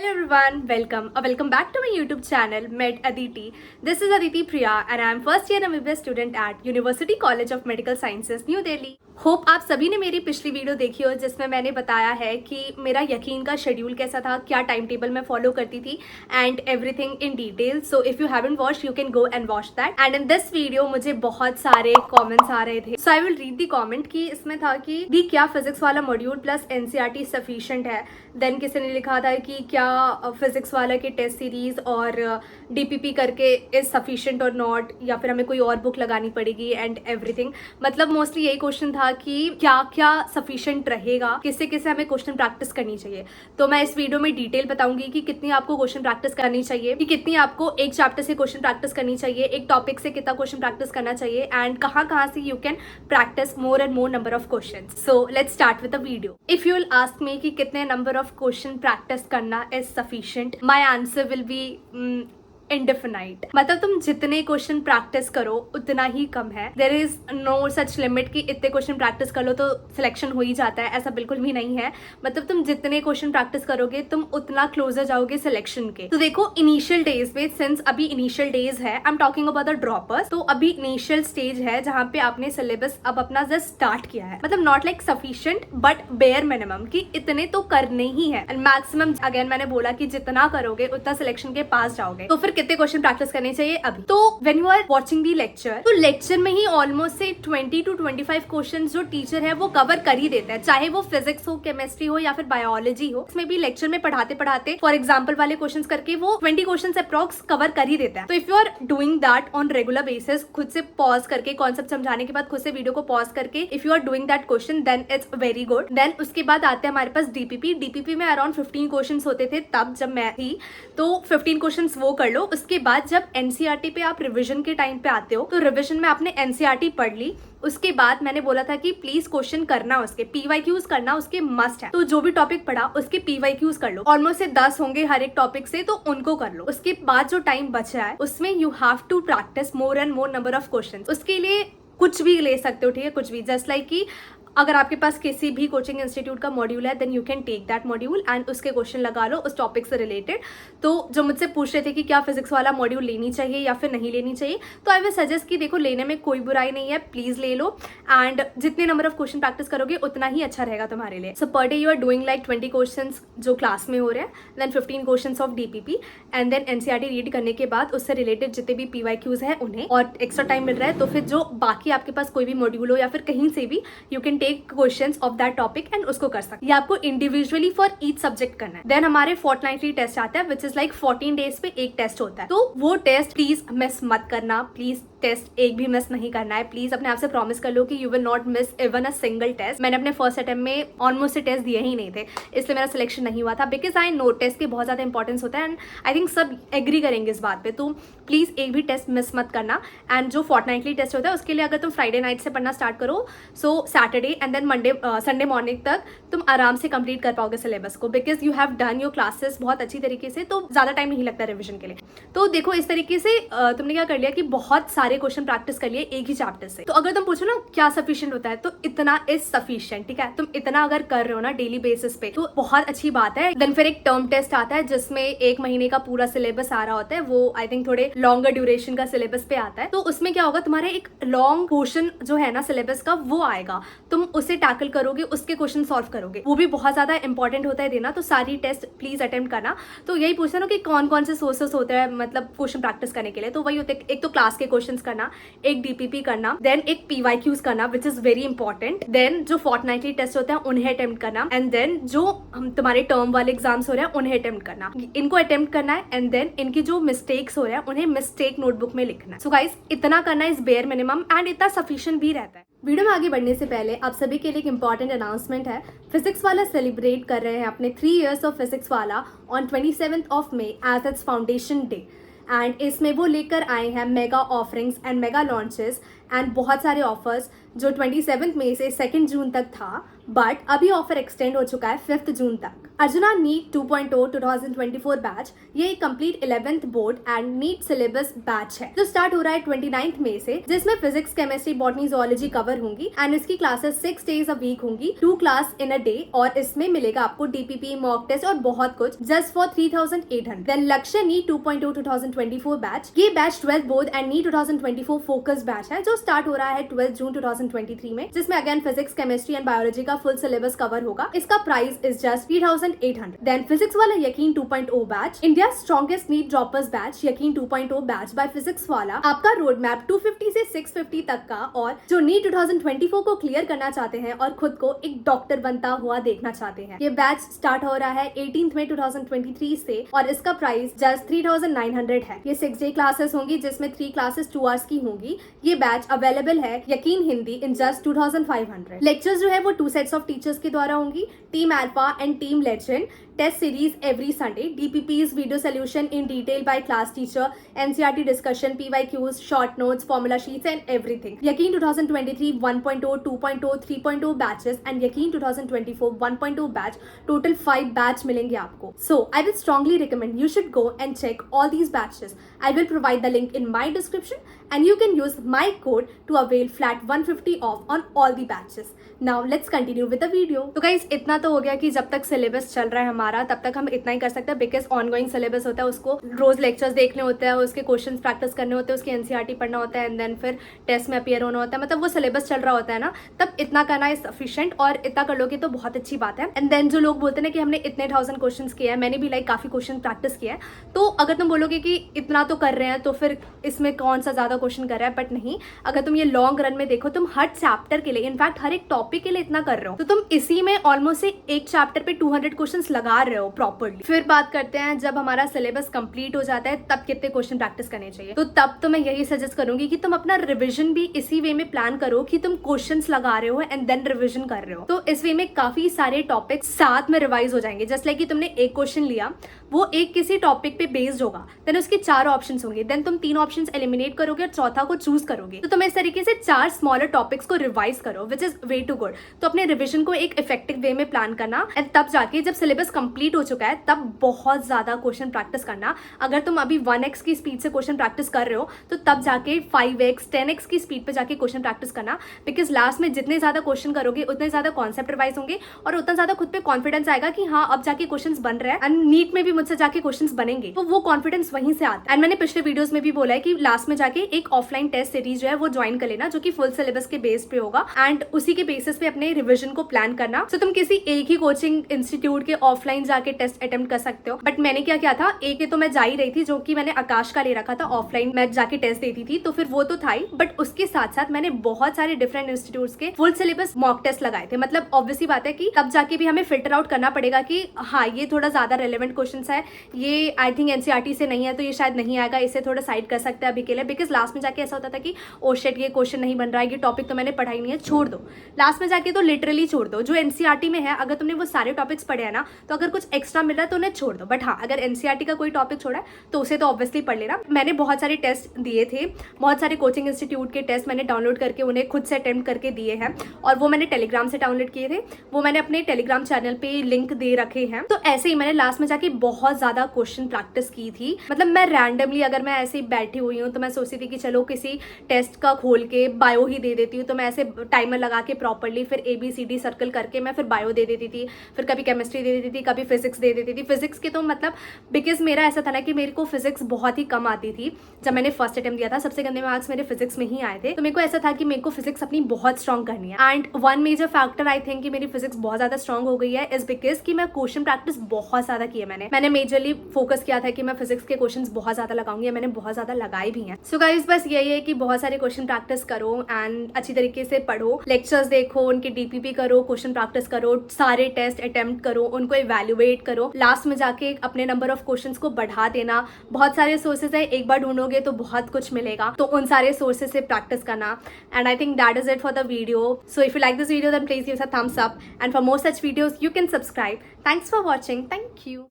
Hello everyone, welcome back to my YouTube channel Med Aditi. This is Aditi Priya and I am first year MBBS student at University College of Medical Sciences, New Delhi. Hope आप सभी ने मेरी पिछली video देखी हो जिसमें मैंने बताया है कि मेरा यकीन का शेड्यूल कैसा था, क्या टाइम टेबल मैं फॉलो करती थी and everything in detail. So if you haven't watched you can go and watch that. And in this video मुझे बहुत सारे कमेंट्स आ रहे थे, so I will read the comment कि इसमें था कि दी क्या physics Wallah module plus NCERT sufficient है. देन किसी ने लिखा था कि क्या फिजिक्स वाला के टेस्ट सीरीज और डीपीपी करके इज सफिशिएंट और नॉट, या फिर हमें कोई और बुक लगानी पड़ेगी एंड एवरीथिंग. मतलब मोस्टली यही क्वेश्चन था कि क्या क्या सफिशिएंट रहेगा, किससे किससे हमें क्वेश्चन प्रैक्टिस करनी चाहिए. तो मैं इस वीडियो में डिटेल बताऊंगी कि कितनी आपको क्वेश्चन प्रैक्टिस करनी चाहिए, कि कितनी आपको एक चैप्टर से क्वेश्चन प्रैक्टिस करनी चाहिए, एक टॉपिक से कितना क्वेश्चन प्रैक्टिस करना चाहिए एंड कहाँ से you can practice more and more number of question. So let's start with the video. If you will ask me कि कितने नंबर ऑफ क्वेश्चन प्रैक्टिस करना is sufficient, my answer will be indefinite. मतलब तुम जितने question practice करो उतना ही कम है. There is no such limit कि इतने क्वेश्चन प्रैक्टिस कर लो तो सिलेक्शन हो ही जाता है, ऐसा बिल्कुल भी नहीं है. मतलब तुम जितने क्वेश्चन प्रैक्टिस करोगे तुम उतना क्लोजर जाओगे सिलेक्शन के. तो देखो इनिशियल डेज पे, सिंस अभी इनिशियल डेज है, I am talking about the droppers, तो अभी इनिशियल स्टेज है जहां पे आपने सिलेबस अब अपना जस्ट स्टार्ट किया है. मतलब not like sufficient but bare minimum कि इतने तो करने ही है. एंड मैक्सिमम अगेन मैंने बोला कि जितना करोगे उतना सिलेक्शन के पास जाओगे. तो फिर कितने क्वेश्चन प्रैक्टिस करने चाहिए अभी. तो when you are watching the lecture, तो लेक्चर में ही ऑलमोस्ट से 20 to 25 क्वेश्चन जो टीचर है वो कवर कर ही देता है, चाहे वो फिजिक्स हो, केमिस्ट्री हो या फिर बायोलॉजी हो. इसमें भी लेक्चर में पढ़ाते पढ़ाते फॉर एग्जाम्पल वाले क्वेश्चन करके वो 20 क्वेश्चन अप्रॉक्स कवर कर ही देता है. तो if you are doing that on regular basis, खुद से पॉज करके कॉन्सेप्ट समझाने के बाद खुद से वीडियो को पॉज करके if you are doing that question then it's very good. Then उसके बाद आते हैं हमारे पास डीपीपी. डीपीपी में अराउंड 15 क्वेश्चन होते थे तब जब मैं थी, तो 15 क्वेश्चन वो कर लो. उसके बाद जब एनसीईआरटी पे आप रिवीजन के टाइम पे आते हो तो रिवीजन में आपने एनसीईआरटी पढ़ ली. उसके बाद मैंने बोला था कि प्लीज क्वेश्चन करना, उसके पीवाईक्यूज करना उसके मस्ट है. तो जो भी टॉपिक पढ़ा उसके पीवाईक्यूज कर लो. ऑलमोस्ट से 10 होंगे हर एक टॉपिक से, तो उनको कर लो. उसके बाद जो टाइम बचा है उसमें you have to practice more and more number of question. उसके लिए कुछ भी ले सकते हो, ठीक है, कुछ भी. जस्ट लाइक कि अगर आपके पास किसी भी कोचिंग इंस्टीट्यूट का मॉड्यूल है then you can take that module and उसके क्वेश्चन लगा लो उस टॉपिक से रिलेटेड. तो जो मुझसे पूछ रहे थे कि क्या फिजिक्स वाला मॉड्यूल लेनी चाहिए या फिर नहीं लेनी चाहिए, तो आई विल सजेस्ट कि देखो लेने में कोई बुराई नहीं है, प्लीज ले लो. एंड जितने नंबर ऑफ क्वेश्चन प्रैक्टिस करोगे उतना ही अच्छा रहेगा तुम्हारे लिए. So per day you are doing like 20 question जो क्लास में हो रहे हैं, then 15 question of DPP and then NCERT read करने के बाद उससे रिलेटेड जितने भी पीवाईक्यूज है उन्हें, और एक्स्ट्रा टाइम मिल रहा है तो फिर जो बाकी आपके पास कोई भी मॉड्यूल हो या फिर कहीं से भी you can take question of that topic and उसको कर सकते. ये आपको इंडिविजुअली फॉर ईच सब्जेक्ट करना है. देन हमारे फोर्टनाइटली टेस्ट आता है विच इज लाइक 14 डेज पे एक टेस्ट होता है. तो वो टेस्ट प्लीज मिस मत करना. प्लीज टेस्ट एक भी मिस नहीं करना है. प्लीज अपने आप से प्रॉमिस कर लो कि you will not miss even a single test. मैंने अपने फर्स्ट अटेम्प्ट में ऑलमोस्ट से टेस्ट दिए ही नहीं थे, इसलिए मेरा सिलेक्शन नहीं हुआ था. बिकॉज आई नो टेस्ट की बहुत ज्यादा इंपॉर्टेंस होता है एंड आई थिंक सब एग्री करेंगे इस बात पे. तो प्लीज एक भी टेस्ट मिस मत करना. एंड जो फोर्टनाइटली टेस्ट होता है उसके लिए अगर तुम फ्राइडे नाइट से पढ़ना स्टार्ट करो, so Saturday and then Monday Sunday morning तक तुम आराम से कंप्लीट कर पाओगे सिलेबस को, because you have done your classes बहुत अच्छी तरीके से, तो ज्यादा टाइम नहीं लगता रिविजन के लिए. तो देखो इस तरीके से तुमने क्या कर लिया कि बहुत सारे क्वेश्चन प्रैक्टिस कर लिए एक ही चैप्टर से. तो अगर तुम पूछो ना क्या सफिशिएंट होता है, तो इतना इज सफिशिएंट. ठीक है, तुम इतना अगर कर रहे हो ना डेली बेसिस पे तो बहुत अच्छी बात है. देन फिर एक टर्म टेस्ट आता है जिसमें 1 महीने का पूरा सिलेबस आ रहा होता है. वो आई थिंक थोड़े लॉन्गर ड्यूरेशन का सिलेबस पे आता है. तो उसमें क्या होगा, तुम्हारे एक लॉन्ग पोर्शन जो है ना सिलेबस का वो आएगा, तुम उसे टैकल करोगे, उसके क्वेश्चन सॉल्व करोगे. वो भी बहुत ज्यादा इंपॉर्टेंट होता है देना. तो सारी टेस्ट प्लीज अटेम्प्ट करना. तो यही पूछना ना कि कौन कौन से सोर्सेस होते हैं मतलब क्वेश्चन प्रैक्टिस करने के लिए. तो वही होते हैं, एक तो क्लास के क्वेश्चंस करना, एक डीपीपी करना, देन एक पीवाईक्यूज करना which is very important, then जो फोर्टनाइटली टेस्ट होते हैं उन्हें अटेम्प्ट करना, एंड देन जो हम तुम्हारे टर्म वाले एग्जाम्स हो रहे हैं उन्हें अटेम्प्ट करना. इनको अटेम्प्ट करना है एंड देन इनकी जो मिस्टेक्स हो रहे हैं उन्हें मिस्टेक नोटबुक में लिखना है. सो गाइस इतना करना इज बेयर मिनिमम एंड इतना सफिशिएंट भी रहता है. वीडियो में आगे बढ़ने से पहले आप सभी के लिए एक इंपॉर्टेंट अनाउंसमेंट है. फिजिक्स वाला सेलिब्रेट कर रहे हैं अपने 3 years of Physics Wallah on 27th of May as it's foundation day. And इसमें वो लेकर आए हैं mega offerings and mega launches and बहुत सारे ऑफर्स जो 27 मई से 2 जून तक था, बट अभी ऑफर एक्सटेंड हो चुका है 5 जून तक. अर्जुना नीट 2.0 2024 बैच ये एक complete 11th board and NEET syllabus batch है जो स्टार्ट हो रहा है 29 मई से, जिसमें physics, chemistry, botany, zoology cover होंगी एंड इसकी क्लासेस 6 डेज अ वीक होंगी, 2 क्लास इन अ डे, और इसमें मिलेगा आपको डीपीपी, मॉक टेस्ट और बहुत कुछ just for 3800। Then Lakshya NEET 2.0 2024 batch, ये batch 12th board and NEET 2024 focus batch है जो स्टार्ट हो रहा है 12 जून 2023 में, जिसमें again physics, chemistry and biology का फुल सिलेबस कवर होगा। इसका price is just 3800। Then Physics Wallah Yakeen 2.0 batch, India strongest NEET droppers batch Yakeen 2.0 batch bye physics वाला, आपका रोड मैप 250 से 650 तक का, और जो नीट 2024 को क्लियर करना चाहते हैं और खुद को एक डॉक्टर बनता हुआ देखना चाहते हैं। ये बैच स्टार्ट हो रहा है 18 मई 2023 से और इसका प्राइस जस्ट 3900 है। ये 6 डे क्लासेस होंगी जिसमें 3 क्लासेस 2 आवर्स की होंगी। ये बैच अवेलेबल है यकीन हिंदी इन जस्ट 2500। लेक्चर्स जो है वो 2 सेट्स ऑफ टीचर्स के द्वारा होंगी, team alpha and team legend. Test series every Sunday, DPPs, video solution in detail by class teacher, NCERT discussion, PYQs, short notes, formula sheets and everything. Yaqeen 2023 1.0, 2.0, 3.0 batches and Yaqeen 2024 1.0 batch, total 5 batch मिलेंगे आपको. So I will strongly recommend you should go and check all these batches. I will provide the link in my description and you can use my code to avail flat 150 off on all the batches. Now let's continue with the video. तो guys इतना तो हो गया कि जब तक syllabus चल रहा है हमारा तब तक हम इतना ही कर सकते हैं, बिकॉज ऑनगोइंग सिलेबस होता है, उसको रोज लेक्चर्स देखने होते हैं, उसके क्वेश्चंस प्रैक्टिस करने होते हैं, उसकी एनसीईआरटी पढ़ना होता है एंड देन फिर टेस्ट में अपीयर होना होता है। मतलब वो सिलेबस चल रहा होता है ना, तब इतना करना इज सफिशिएंट और इतना कर लोगे तो बहुत अच्छी बात है। एंड देन जो लोग बोलते हैं ना कि हमने इतने 1000 क्वेश्चन किए हैं, मैंने भी लाइक काफी क्वेश्चन प्रैक्टिस किया है, तो अगर तुम बोलोगे कि इतना तो कर रहे हैं तो फिर इसमें कौन सा ज्यादा क्वेश्चन कर रहा है, बट नहीं, अगर तुम ये लॉन्ग रन में देखो, तुम हर चैप्टर के लिए, इनफैक्ट हर एक टॉपिक के लिए इतना कर रहे हो, तो तुम इसी में ऑलमोस्ट एक चैप्टर पे 200 क्वेश्चन लगा रहे हो प्रॉपरली। फिर बात करते हैं जब हमारा सिलेबस कंप्लीट हो जाता है तब कितने क्वेश्चन प्रैक्टिस करने चाहिए। तो तब तो मैं यही सजेस्ट करूंगी कि तुम अपना रिवीजन भी इसी वे में प्लान करो कि तुम क्वेश्चंस लगा रहे हो एंड देन रिवीजन कर रहे हो, तो इस वे में काफी सारे टॉपिक्स साथ में रिवाइज हो जाएंगे। जस्ट लाइक कि तुमने एक क्वेश्चन लिया, वो एक किसी टॉपिक पे बेस्ड होगा, देन उसके 4 ऑप्शन होंगे, देन तुम 3 ऑप्शन एलिमिनेट करोगे और चौथा को चूज करोगे, तो तुम इस तरीके से 4 स्मॉलर टॉपिक्स को रिवाइज करो, which is way to good. तो अपने रिविजन को एक इफेक्टिव वे में प्लान करना एंड तब जाके जब सिलेबस कंप्लीट हो चुका है तब बहुत ज्यादा क्वेश्चन प्रैक्टिस करना। अगर तुम अभी 1x की स्पीड से क्वेश्चन प्रैक्टिस कर रहे हो तो तब जाके 5x 10x की स्पीड पे जाके क्वेश्चन प्रैक्टिस करना, बिकॉज लास्ट में जितने ज्यादा क्वेश्चन करोगे उतने ज्यादा कॉन्सेप्ट रिवाइज होंगे और उतना ज्यादा खुद पे कॉन्फिडेंस आएगा कि हाँ अब जाके क्वेश्चंस बन रहे हैं एंड नीट में भी मुझसे जाके क्वेश्चंस बनेंगे, तो वो कॉन्फिडेंस वहीं से आता है। एंड मैंने पिछले वीडियोस में भी बोला है कि लास्ट में जाके एक ऑफलाइन टेस्ट सीरीज जो है वो ज्वाइन कर लेना, जो कि फुल सिलेबस के बेस पे होगा एंड उसी के बेसिस पे अपने रिविजन को प्लान करना। तो तुम किसी एक ही कोचिंग इंस्टीट्यूट के ऑफलाइन जाके टेस्ट अटेम्प्ट कर सकते हो, बट मैंने क्या किया था, एक तो मैं जा ही रही थी, जो कि मैंने आकाश का ले रखा था, ऑफलाइन मैं जाके टेस्ट देती थी, तो फिर वो तो था ही, बट उसके साथ साथ मैंने बहुत सारे डिफरेंट इंस्टीट्यूट्स के फुल सिलेबस मॉक टेस्ट लगाए थे। मतलब ऑब्वियसली बात है कि तब जाके भी हमें फिल्टर आउट करना पड़ेगा कि हाँ ये थोड़ा ज्यादा रेलेवेंट क्वेश्चन है, ये आई थिंक एनसीईआरटी से नहीं है तो ये शायद नहीं आएगा, इसे थोड़ा साइड कर सकते हैं अभी के लिए, बिकॉज लास्ट में जाके ऐसा होता था कि ओ शिट ये क्वेश्चन नहीं बन रहा है, ये टॉपिक तो मैंने पढ़ाई नहीं है, छोड़ दो। लास्ट में जाके तो लिटरली छोड़ दो। जो एनसीईआरटी में है अगर तुमने वो सारे टॉपिक्स पढ़े हैं ना, तो अगर कुछ एक्स्ट्रा मिल रहा है तो उन्हें छोड़ दो, बट हाँ अगर एनसीईआरटी का कोई टॉपिक छोड़ा है तो उसे तो ऑब्वियसली पढ़ लेना। मैंने बहुत सारे टेस्ट दिए थे, बहुत सारे कोचिंग इंस्टीट्यूट के टेस्ट मैंने डाउनलोड करके उन्हें खुद से अटेम्प्ट करके दिए हैं और वो मैंने टेलीग्राम से डाउनलोड किए थे, वो मैंने अपने टेलीग्राम चैनल पे लिंक दे रखे हैं। तो ऐसे ही मैंने लास्ट में जाके बहुत ज्यादा क्वेश्चन प्रैक्टिस की थी। मतलब मैं रैंडमली अगर मैं ऐसे ही बैठी हुई हूँ तो मैं सोचती थी कि चलो किसी टेस्ट का खोल के बायो ही दे देती हूँ, तो मैं ऐसे टाइमर लगा के प्रॉपरली फिर ABCD सर्कल करके मैं फिर बायो दे देती थी, फिर कभी केमिस्ट्री दे देती थी, कभी फिजिक्स दे देती थी। फिजिक्स के तो मतलब बिकॉज मेरा ऐसा था ना कि मेरे को फिजिक्स बहुत ही कम आती थी। जब मैंने फर्स्ट अटेम्प्ट दिया था सबसे गंदे मार्क्स मेरे फिजिक्स में ही आए थे, तो मेरे को ऐसा था कि मेरे को फिजिक्स अपनी बहुत स्ट्रॉन्ग करनी है। And one major factor I think कि मेरी फिजिक्स बहुत ज्यादा स्ट्रॉन्ग हो गई है इज बिकॉज कि मैं क्वेश्चन प्रैक्टिस बहुत ज्यादा की है। मैंने मेजरली फोकस किया था कि मैं फिजिक्स के क्वेश्चन बहुत ज्यादा लगाऊंगी, मैंने बहुत ज्यादा लगाए भी हैं। सो गाइस बस यही है कि बहुत सारे क्वेश्चन प्रैक्टिस करो एंड अच्छी तरीके से पढ़ो, लेक्चर्स देखो, उनके डीपीपी करो, क्वेश्चन प्रैक्टिस करो, सारे टेस्ट अटेम्प्ट करो, उनको इवैल्यूएट करो, लास्ट में जाके अपने नंबर ऑफ क्वेश्चंस को बढ़ा देना। बहुत सारे सोर्सेज है, एक बार ढूंढोगे तो बहुत कुछ मिलेगा, तो उन सारे सोर्सेज से प्रैक्टिस करना। And I think that is it for the video. So if you like this video then please give a thumbs up and for more such videos you can subscribe. Thanks for watching. Thank you.